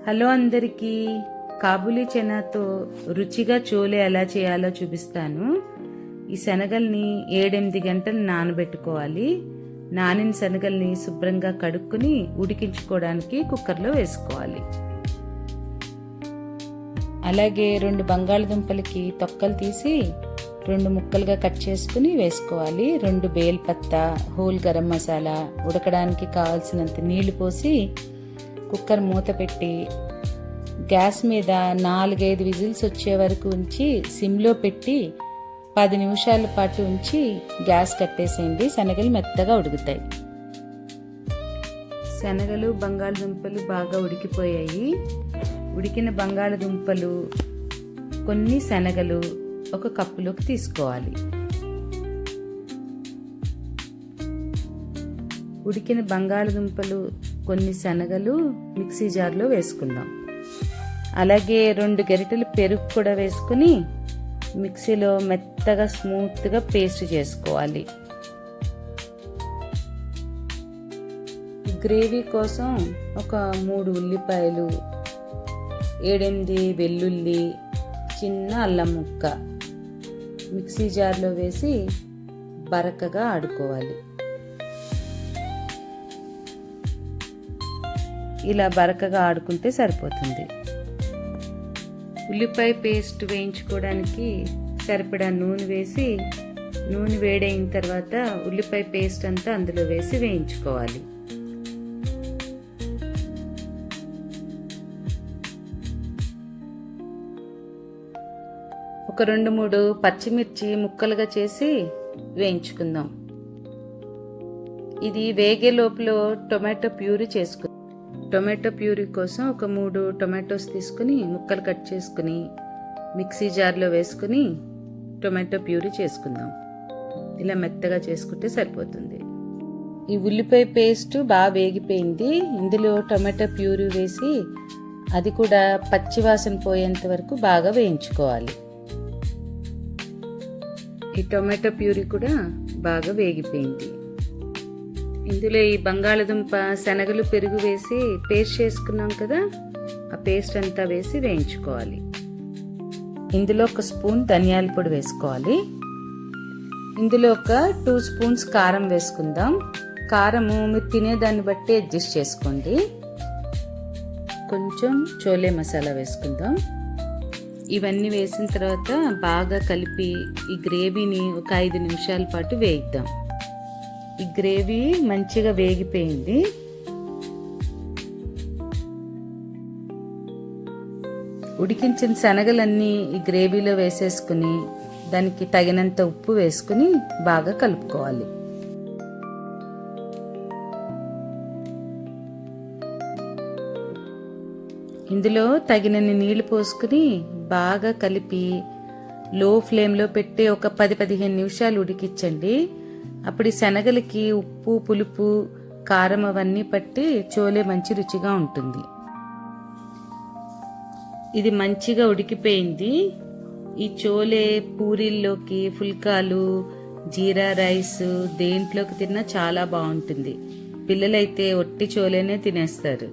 Hello అందరికీ, కాబూలీ చనాతో రుచిగా చోలే ఎలా చేయాలో చూపిస్తాను. ఈ శనగల్ని 7-8 గంటలు నానబెట్టుకోవాలి. నానిన శనగల్ని శుభ్రంగా కడుక్కుని ఉడికించుకోవడానికి కుక్కర్లో వేసుకోవాలి. అలాగే 2 బంగాళదుంపలకి తొక్కలు తీసి 2 ముక్కలుగా కట్ చేసుకుని వేసుకోవాలి. 2 బేల్పత్తా, హోల్ గరం మసాలా, ఉడకడానికి కావాల్సినంత నీళ్లు పోసి కుక్కర్ మూత పెట్టి గ్యాస్ మీద 4-5 విజిల్స్ వచ్చే వరకు ఉంచి సిమ్లో పెట్టి 10 నిమిషాల పాటు ఉంచి గ్యాస్ కట్టేసేయండి. శనగలు మెత్తగా ఉడుకుతాయి. శనగలు బంగాళదుంపలు బాగా ఉడికిపోయాయి. ఉడికిన బంగాళదుంపలు కొన్ని శనగలు ఒక కప్పులోకి తీసుకోవాలి. ఉడికిన బంగాళదుంపలు కొన్ని శనగలు మిక్సీ జార్లో వేసుకుందాం. అలాగే 2 గరిటెలు పెరుగు కూడా వేసుకుని మిక్సీలో మెత్తగా స్మూత్గా పేస్ట్ చేసుకోవాలి. గ్రేవీ కోసం ఒక 3 ఉల్లిపాయలు, 7-8 వెల్లుల్లి, చిన్న అల్లం ముక్క మిక్సీ జార్లో వేసి బరకగా ఆడుకోవాలి. ఇలా బరకగా ఆడుకుంటే సరిపోతుంది. ఉల్లిపాయ పేస్ట్ వేయించుకోవడానికి సరిపడా నూనె వేసి, నూనె వేడైన తర్వాత ఉల్లిపాయ పేస్ట్ అంతా అందులో వేసి వేయించుకోవాలి. ఒక 2-3 పచ్చిమిర్చి ముక్కలుగా చేసి వేయించుకుందాం. ఇది వేగే లోపల టొమాటో ప్యూరీ చేసుకుందాం. టొమాటో ప్యూరీ కోసం ఒక 3 టొమాటోస్ తీసుకుని ముక్కలు కట్ చేసుకుని మిక్సీ జార్లో వేసుకుని టొమాటో ప్యూరీ చేసుకుందాం. ఇలా మెత్తగా చేసుకుంటే సరిపోతుంది. ఈ ఉల్లిపాయ పేస్ట్ బాగా వేగిపోయింది. ఇందులో టొమాటో ప్యూరీ వేసి అది కూడా పచ్చివాసన పోయేంత వరకు బాగా వేయించుకోవాలి. ఈ టొమాటో ప్యూరీ కూడా బాగా వేగిపోయింది. ఇందులో ఈ బంగాళదుంప, శనగలు, పెరుగు వేసి పేస్ట్ చేసుకున్నాం కదా, ఆ పేస్ట్ అంతా వేసి వేయించుకోవాలి. ఇందులో 1 స్పూన్ ధనియాల పొడి వేసుకోవాలి. ఇందులో ఒక 2 స్పూన్స్ కారం వేసుకుందాం. కారము మీరు తినేదాన్ని బట్టి అడ్జస్ట్ చేసుకోండి. కొంచెం చోలే మసాలా వేసుకుందాం. ఇవన్నీ వేసిన తర్వాత బాగా కలిపి ఈ గ్రేవీని ఒక 5 నిమిషాల పాటు వేయిద్దాం. ఈ గ్రేవీ మంచిగా వేగిపోయింది. ఉడికించిన శనగలన్నీ ఈ గ్రేవీలో వేసేసుకుని దానికి తగినంత ఉప్పు వేసుకుని బాగా కలుపుకోవాలి. ఇందులో తగినన్ని నీళ్లు పోసుకుని బాగా కలిపి లో ఫ్లేమ్లో పెట్టి ఒక 10-15 నిమిషాలు ఉడికించండి. అప్పుడు ఈ శనగలకి ఉప్పు, పులుపు, కారం అవన్నీ పట్టి చోలే మంచి రుచిగా ఉంటుంది. ఇది మంచిగా ఉడికిపోయింది. ఈ చోలే పూరీల్లోకి, ఫుల్కాలు, జీరా రైస్ దేంట్లోకి తిన్నా చాలా బాగుంటుంది. పిల్లలైతే ఒట్టి చోలేనే తినేస్తారు.